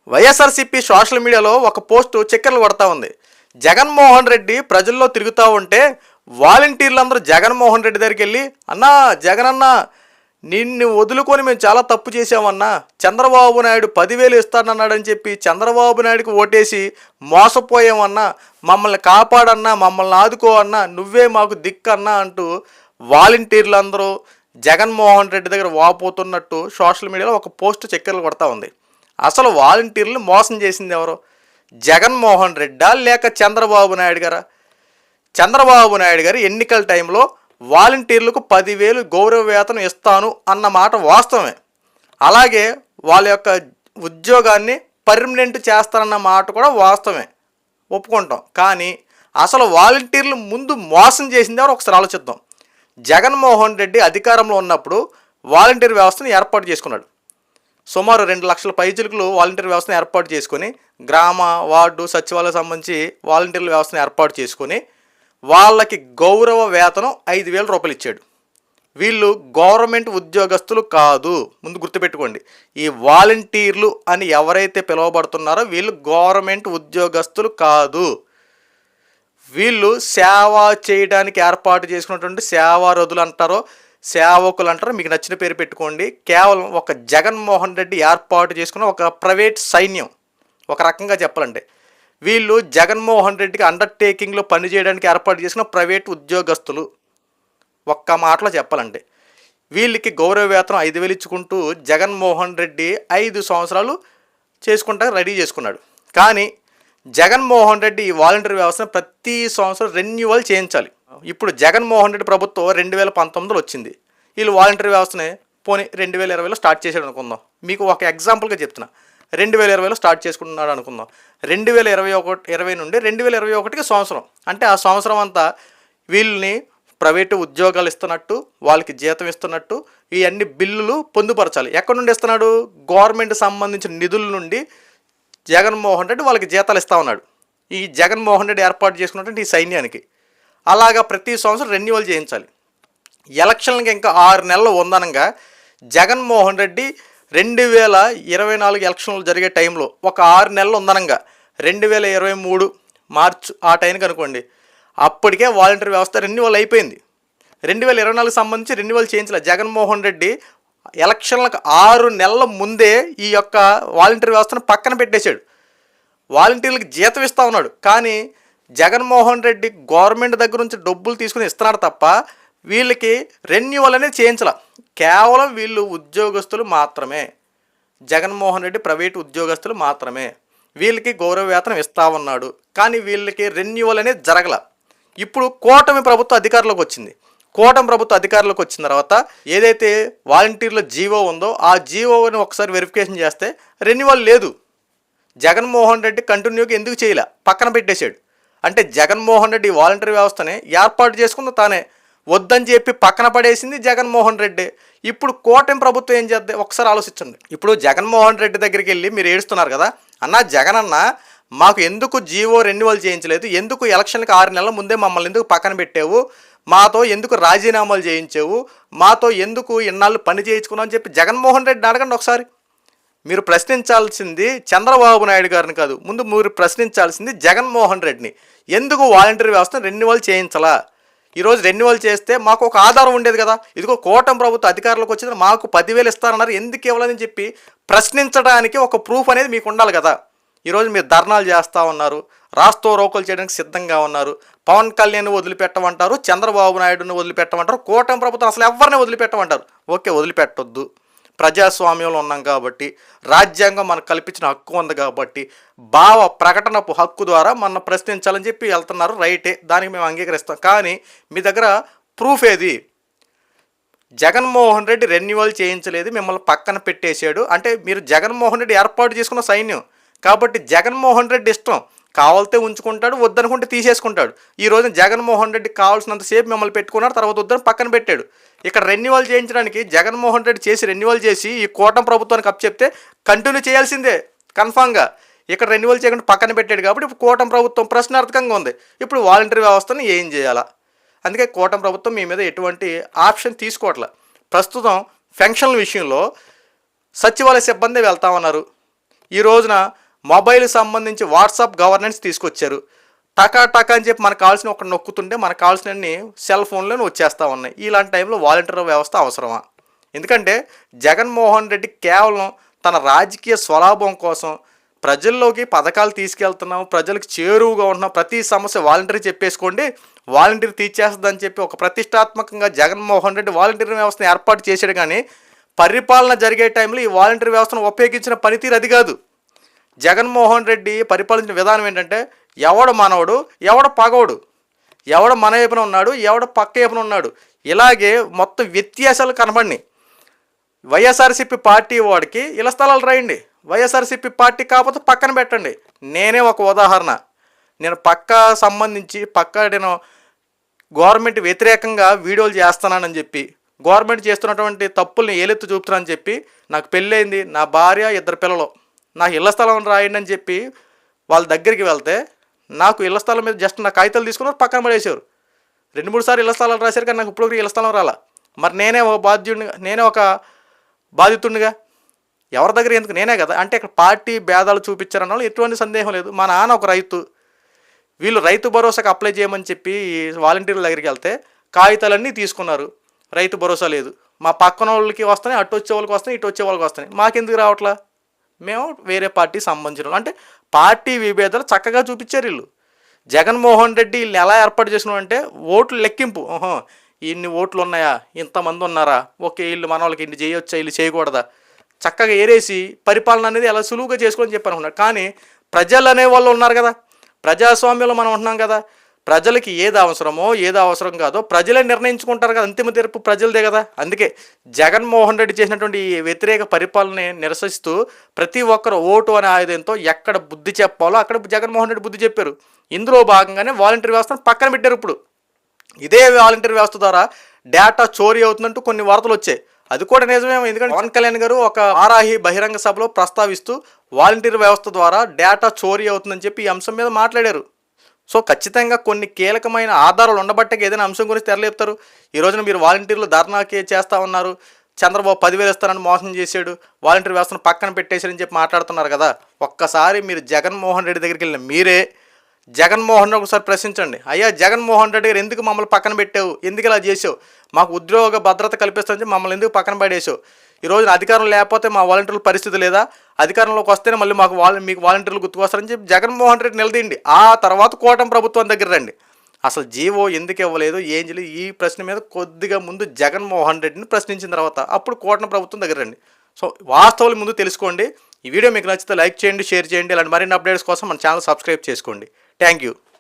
YSRCP social మీడియాలో ఒక post చక్కర్లు కొడతా ఉంది. జగన్మోహన్ రెడ్డి ప్రజల్లో తిరుగుతూ ఉంటే వాలంటీర్లందరూ జగన్మోహన్ రెడ్డి దగ్గరికి వెళ్ళి, అన్నా జగన్ అన్న నిన్ను వదులుకొని మేము చాలా తప్పు చేసామన్నా, చంద్రబాబు నాయుడు 10,000 ఇస్తానన్నాడని చెప్పి చంద్రబాబు నాయుడుకి ఓటేసి మోసపోయామన్నా, మమ్మల్ని కాపాడన్నా, మమ్మల్ని ఆదుకో అన్నా, నువ్వే మాకు దిక్కన్నా అంటూ వాలంటీర్లందరూ జగన్మోహన్ రెడ్డి దగ్గర వాపోతున్నట్టు సోషల్ మీడియాలో ఒక పోస్ట్ చక్కర్లు కొడతా ఉంది. అసలు వాలంటీర్లు మోసం చేసింది ఎవరు? జగన్మోహన్ రెడ్డా లేక చంద్రబాబు నాయుడు గారా? చంద్రబాబు నాయుడు గారు ఎన్నికల టైంలో వాలంటీర్లకు 10,000 గౌరవ వేతనం ఇస్తాను అన్న మాట వాస్తవమే. అలాగే వాళ్ళ యొక్క ఉద్యోగాన్ని పర్మనెంట్ చేస్తానన్న మాట కూడా వాస్తవమే, ఒప్పుకుంటాం. కానీ అసలు వాలంటీర్లు ముందు మోసం చేసింది ఎవరు ఒకసారి ఆలోచిద్దాం. జగన్మోహన్ రెడ్డి అధికారంలో ఉన్నప్పుడు వాలంటీర్ వ్యవస్థను ఏర్పాటు చేసుకున్నాడు. సుమారు 2 లక్షల పైచిలుకులు వాలంటీర్ వ్యవస్థను ఏర్పాటు చేసుకొని, గ్రామ వార్డు సచివాలయం సంబంధించి వాలంటీర్ల వ్యవస్థను ఏర్పాటు చేసుకొని వాళ్ళకి గౌరవ వేతనం 5,000 రూపాయలు ఇచ్చాడు. వీళ్ళు గవర్నమెంట్ ఉద్యోగస్తులు కాదు, ముందు గుర్తుపెట్టుకోండి. ఈ వాలంటీర్లు అని ఎవరైతే పిలువబడుతున్నారో వీళ్ళు గవర్నమెంట్ ఉద్యోగస్తులు కాదు. వీళ్ళు సేవ చేయడానికి ఏర్పాటు చేసుకున్నటువంటి సేవారథులు అంటారో సేవకులు అంటారో, మీకు నచ్చిన పేరు పెట్టుకోండి. కేవలం ఒక జగన్మోహన్ రెడ్డి ఏర్పాటు చేసుకున్న ఒక ప్రైవేట్ సైన్యం. ఒక రకంగా చెప్పాలంటే వీళ్ళు జగన్మోహన్ రెడ్డికి అండర్టేకింగ్లో పనిచేయడానికి ఏర్పాటు చేసిన ప్రైవేట్ ఉద్యోగస్తులు. ఒక్క మాటలో చెప్పాలంటే వీళ్ళకి గౌరవ వేతనం 5,000 ఇచ్చుకుంటూ జగన్మోహన్ రెడ్డి 5 సంవత్సరాలు చేసుకుంటా రెడీ చేసుకున్నాడు. కానీ జగన్మోహన్ రెడ్డి ఈ వాలంటీర్ వ్యవస్థను ప్రతి సంవత్సరం రెన్యువల్ చేయించాలి. ఇప్పుడు జగన్మోహన్ రెడ్డి ప్రభుత్వం 2019లో వచ్చింది. వీళ్ళు వాలంటీర్ వ్యవస్థని పోనీ 2020లో స్టార్ట్ చేశాడు అనుకుందాం. మీకు ఒక ఎగ్జాంపుల్గా చెప్తున్నా. 2020లో స్టార్ట్ చేసుకుంటున్నాడు అనుకుందాం. 2020 నుండి 2021కి సంవత్సరం. అంటే ఆ సంవత్సరం అంతా వీళ్ళని ప్రైవేటు ఉద్యోగాలు ఇస్తున్నట్టు, వాళ్ళకి జీతం ఇస్తున్నట్టు ఇవన్నీ బిల్లులు పొందుపరచాలి. ఎక్కడి నుండి ఇస్తున్నాడు? గవర్నమెంట్ సంబంధించిన నిధుల నుండి జగన్మోహన్ రెడ్డి వాళ్ళకి జీతాలు ఇస్తూ ఉన్నాడు. ఈ జగన్మోహన్ రెడ్డి ఏర్పాటు చేసుకున్నటువంటి ఈ సైన్యానికి అలాగా ప్రతి సంవత్సరం రెన్యువల్ చేయించాలి. ఎలక్షన్లకి ఇంకా 6 నెలలు ఉందనగా జగన్మోహన్ రెడ్డి 2024 ఎలక్షన్లు జరిగే టైంలో ఒక 6 నెలలు ఉందనంగా 2023 మార్చ్ ఆ టైంకి అనుకోండి, అప్పటికే వాలంటీర్ వ్యవస్థ రెన్యువల్ అయిపోయింది. 2024 సంబంధించి రెన్యువల్ చేయించలే. జగన్మోహన్ రెడ్డి ఎలక్షన్లకు 6 నెలల ముందే ఈ యొక్క వాలంటీర్ వ్యవస్థను పక్కన పెట్టేశాడు. వాలంటీర్లకు జీతం ఇస్తూ ఉన్నాడు. కానీ జగన్మోహన్ రెడ్డి గవర్నమెంట్ దగ్గర నుంచి డబ్బులు తీసుకుని ఇస్తున్నాడు తప్ప వీళ్ళకి రెన్యువల్ అనేది చేయించాల. కేవలం వీళ్ళు ఉద్యోగస్తులు మాత్రమే. జగన్మోహన్ రెడ్డి ప్రైవేటు ఉద్యోగస్తులు మాత్రమే. వీళ్ళకి గౌరవ వేతనం ఇస్తా ఉన్నాడు. కానీ వీళ్ళకి రెన్యువల్ అనేది జరగల. ఇప్పుడు కూటమి ప్రభుత్వం అధికారంలోకి వచ్చింది. కూటమి ప్రభుత్వం అధికారంలోకి వచ్చిన తర్వాత ఏదైతే వాలంటీర్ల జీవో ఉందో ఆ జీవోని ఒకసారి వెరిఫికేషన్ చేస్తే రెన్యువల్ లేదు. జగన్మోహన్ రెడ్డి కంటిన్యూగా ఎందుకు చేయలే? పక్కన పెట్టేశాడు. అంటే జగన్మోహన్ రెడ్డి వాలంటీర్ వ్యవస్థని ఏర్పాటు చేసుకుంది తానే. వద్దని చెప్పి పక్కన పడేసింది జగన్మోహన్ రెడ్డి. ఇప్పుడు కూటమి ప్రభుత్వం ఏం చేద్దాం ఒకసారి ఆలోచించండి. ఇప్పుడు జగన్మోహన్ రెడ్డి దగ్గరికి వెళ్ళి మీరు ఏడుస్తున్నారు కదా, అన్న జగన్ అన్న మాకు ఎందుకు జీవో రెన్యువల్ చేయించలేదు, ఎందుకు ఎలక్షన్కి 6 నెలల ముందే మమ్మల్ని ఎందుకు పక్కన పెట్టావు, మాతో ఎందుకు రాజీనామాలు చేయించావు, మాతో ఎందుకు ఇన్నాళ్ళు పని చేయించుకున్నావు అని చెప్పి జగన్మోహన్ రెడ్డిని అడగండి ఒకసారి. మీరు ప్రశ్నించాల్సింది చంద్రబాబు నాయుడు గారిని కాదు, ముందు మీరు ప్రశ్నించాల్సింది జగన్మోహన్ రెడ్డిని. ఎందుకు వాలంటీర్ వ్యవస్థను రెన్యువల్ చేయించాలా? ఈరోజు రెన్యువల్ చేస్తే మాకు ఒక ఆధారం ఉండేది కదా. ఇదిగో కూటమి ప్రభుత్వం అధికారంలోకి వచ్చింది, మాకు 10,000 ఇస్తారన్నారు, ఎందుకు ఇవ్వాలని చెప్పి ప్రశ్నించడానికి ఒక ప్రూఫ్ అనేది మీకు ఉండాలి కదా. ఈరోజు మీరు ధర్నాలు చేస్తూ ఉన్నారు, రాస్తో రోకోలు చేయడానికి సిద్ధంగా ఉన్నారు. పవన్ కళ్యాణ్ వదిలిపెట్టమంటారు, చంద్రబాబు నాయుడుని వదిలిపెట్టమంటారు, కూటమి ప్రభుత్వం అసలు ఎవరిని వదిలిపెట్టమంటారు. ఓకే, వదిలిపెట్టొద్దు. ప్రజాస్వామ్యంలో ఉన్నాం కాబట్టి, రాజ్యాంగం మనకు కల్పించిన హక్కు ఉంది కాబట్టి, భావ ప్రకటనపు హక్కు ద్వారా మన ప్రశ్నించాలని చెప్పి వెళ్తున్నారు. రైటే, దానికి మేము అంగీకరిస్తాం. కానీ మీ దగ్గర ప్రూఫ్ ఏది? జగన్మోహన్ రెడ్డి రెన్యువల్ చేయించలేదు, మిమ్మల్ని పక్కన పెట్టేశాడు. అంటే మీరు జగన్మోహన్ రెడ్డి ఏర్పాటు చేసుకున్న సైన్యం కాబట్టి జగన్మోహన్ రెడ్డి ఇష్టం, కావాలితే ఉంచుకుంటాడు, వద్దనుకుంటే తీసేసుకుంటాడు. ఈరోజు జగన్మోహన్ రెడ్డి కావాల్సినంతసేపు మిమ్మల్ని పెట్టుకున్నాడు, తర్వాత వద్దని పక్కన పెట్టాడు. ఇక్కడ రెన్యువల్ చేయించడానికి జగన్మోహన్ రెడ్డి రెన్యువల్ చేసి ఈ కూటమి ప్రభుత్వానికి అప్పచెప్తే కంటిన్యూ చేయాల్సిందే కన్ఫామ్గా. ఇక్కడ రెన్యువల్ చేయకుండా పక్కన పెట్టాడు కాబట్టి ఇప్పుడు కూటమి ప్రభుత్వం ప్రశ్నార్థకంగా ఉంది. ఇప్పుడు వాలంటీర్ వ్యవస్థను ఏం చేయాలా? అందుకే కూటమి ప్రభుత్వం మీ మీద ఎటువంటి ఆప్షన్ తీసుకోవట్లే. ప్రస్తుతం పెన్షన్ల విషయంలో సచివాలయ సిబ్బంది వెళ్తామన్నారు. ఈ రోజున మొబైల్ సంబంధించి వాట్సాప్ గవర్నెన్స్ తీసుకొచ్చారు. టకా టకా అని చెప్పి మనకు కావాల్సిన ఒకటి నొక్కుతుంటే మనకు కావాల్సినవన్నీ సెల్ ఫోన్లోనే వచ్చేస్తూ ఉన్నాయి. ఇలాంటి టైంలో వాలంటీర్ వ్యవస్థ అవసరమా? ఎందుకంటే జగన్మోహన్ రెడ్డి కేవలం తన రాజకీయ స్వలాభం కోసం ప్రజల్లోకి పథకాలు తీసుకెళ్తున్నాం, ప్రజలకు చేరువుగా ఉంటున్నాం, ప్రతి సమస్య వాలంటీర్ చెప్పేసుకోండి, వాలంటీర్ తీర్చేస్తుందని చెప్పి ఒక ప్రతిష్టాత్మకంగా జగన్మోహన్ రెడ్డి వాలంటీర్ వ్యవస్థను ఏర్పాటు చేశాడు. కానీ పరిపాలన జరిగే టైంలో ఈ వాలంటీర్ వ్యవస్థను ఉపయోగించిన పనితీరు అది కాదు. జగన్మోహన్ రెడ్డి పరిపాలించిన విధానం ఏంటంటే ఎవడు మనవడు, ఎవడు పగోడు, ఎవడు మన వైపున ఉన్నాడు, ఎవడు పక్క వైపున ఉన్నాడు, ఇలాగే మొత్తం వ్యత్యాసాలు కనబడినాయి. వైఎస్ఆర్సీపీ పార్టీ వాడికి ఇళ్ల స్థలాలు రాయండి, వైఎస్ఆర్సీపీ పార్టీ కాకపోతే పక్కన పెట్టండి. నేనే ఒక ఉదాహరణ. నేను నేను గవర్నమెంట్ వ్యతిరేకంగా వీడియోలు చేస్తున్నానని చెప్పి, గవర్నమెంట్ చేస్తున్నటువంటి తప్పుల్ని ఏలెత్తు చూపుతున్నానని చెప్పి, నాకు పెళ్ళైంది, నా భార్య 2 పిల్లలు, నాకు ఇళ్ల స్థలం రాయండి అని చెప్పి వాళ్ళ దగ్గరికి వెళ్తే నాకు ఇళ్ల స్థలం మీద జస్ట్ నా కాగితాలు తీసుకున్నారు, పక్కన పడేసారు. 2-3 సార్లు ఇళ్ల స్థలాలు రాశారు, కానీ నాకు ఇప్పుడు ఇళ్ల స్థలం రాలా. మరి నేనే ఒక బాధితుడిగా ఎవరి దగ్గర ఎందుకు? నేనే కదా. అంటే ఇక్కడ పార్టీ భేదాలు చూపించారన్న వాళ్ళు ఎటువంటి సందేహం లేదు. మా నాన్న ఒక రైతు, వీళ్ళు రైతు భరోసాకి అప్లై చేయమని చెప్పి వాలంటీర్ల దగ్గరికి వెళ్తే కాగితాలన్నీ తీసుకున్నారు, రైతు భరోసా లేదు. మా పక్కన వాళ్ళకి వస్తాయి, అటు వచ్చే వాళ్ళకి వస్తాయి, ఇటు వచ్చే వాళ్ళకి వస్తాయి, మాకెందుకు రావట్లా? మేము వేరే పార్టీ సంబంధించిన అంటే పార్టీ విభేదాలు చక్కగా చూపించారు వీళ్ళు. జగన్మోహన్ రెడ్డి వీళ్ళని ఎలా ఏర్పాటు చేసినామంటే ఓట్లు లెక్కింపు. ఇన్ని ఓట్లు ఉన్నాయా, ఇంతమంది ఉన్నారా, ఓకే వీళ్ళు మన వాళ్ళకి ఇన్ని చేయొచ్చా, వీళ్ళు చేయకూడదా, చక్కగా ఏరేసి పరిపాలన అనేది ఎలా సులువుగా చేసుకోవాలని చెప్పి అనుకున్నారు. కానీ ప్రజలు అనేవాళ్ళు ఉన్నారు కదా, ప్రజాస్వామ్యంలో మనం ఉంటున్నాం కదా, ప్రజలకి ఏది అవసరమో ఏది అవసరం కాదో ప్రజలే నిర్ణయించుకుంటారు కదా, అంతిమ తీర్పు ప్రజలదే కదా. అందుకే జగన్మోహన్ రెడ్డి చేసినటువంటి ఈ వ్యతిరేక పరిపాలనని నిరసిస్తూ ప్రతి ఒక్కరు ఓటు అనే ఆయుధంతో ఎక్కడ బుద్ధి చెప్పాలో అక్కడ జగన్మోహన్ రెడ్డి బుద్ధి చెప్పారు. ఇందులో భాగంగానే వాలంటీర్ వ్యవస్థను పక్కన పెట్టారు. ఇప్పుడు ఇదే వాలంటీర్ వ్యవస్థ ద్వారా డేటా చోరీ అవుతుందంటూ కొన్ని వార్తలు వచ్చాయి. అది కూడా నిజమేమో. ఎందుకంటే పవన్ కళ్యాణ్ గారు ఒక వారాహి బహిరంగ సభలో ప్రస్తావిస్తూ వాలంటీర్ వ్యవస్థ ద్వారా డేటా చోరీ అవుతుందని చెప్పి ఈ అంశం మీద మాట్లాడారు. సో ఖచ్చితంగా కొన్ని కీలకమైన ఆధారాలు ఉండబట్టే ఏదైనా అంశం గురించి తెరలేపుతారు. ఈ రోజున మీరు వాలంటీర్లు ధర్నాకి చేస్తూ ఉన్నారు, చంద్రబాబు 10,000 ఇస్తారని మోసం చేశాడు, వాలంటీర్ వ్యవస్థను పక్కన పెట్టేశారని చెప్పి మాట్లాడుతున్నారు కదా. ఒక్కసారి మీరు జగన్మోహన్ రెడ్డి దగ్గరికి వెళ్ళిన మీరే జగన్మోహన్ రెడ్డి ఒకసారి ప్రశ్నించండి. అయ్యా జగన్మోహన్ రెడ్డి గారు ఎందుకు మమ్మల్ని పక్కన పెట్టావు, ఎందుకు ఇలా చేసావు, మాకు ఉద్యోగ భద్రత కల్పిస్తానని మమ్మల్ని ఎందుకు పక్కన పడేసావు, ఈ రోజున అధికారం లేకపోతే మా వాలంటీర్ల పరిస్థితి లేదా, అధికారంలోకి వస్తేనే మళ్ళీ మీకు వాలంటీర్లు గుర్తుకొస్తారని చెప్పి జగన్మోహన్ రెడ్డి నిలదీయండి. ఆ తర్వాత కూటమి ప్రభుత్వం దగ్గర రండి. అసలు జీవో ఎందుకు ఇవ్వలేదు, ఏం చేయలేదు, ఈ ప్రశ్న మీద కొద్దిగా ముందు జగన్మోహన్ రెడ్డిని ప్రశ్నించిన తర్వాత అప్పుడు కూటమి ప్రభుత్వం దగ్గర రండి. సో వాస్తవాలు ముందు తెలుసుకోండి. ఈ వీడియో మీకు నచ్చితే లైక్ చేయండి, షేర్ చేయండి. ఇలాంటి మరిన్ని అప్డేట్స్ కోసం మన ఛానల్ సబ్స్క్రైబ్ చేసుకోండి. Thank you.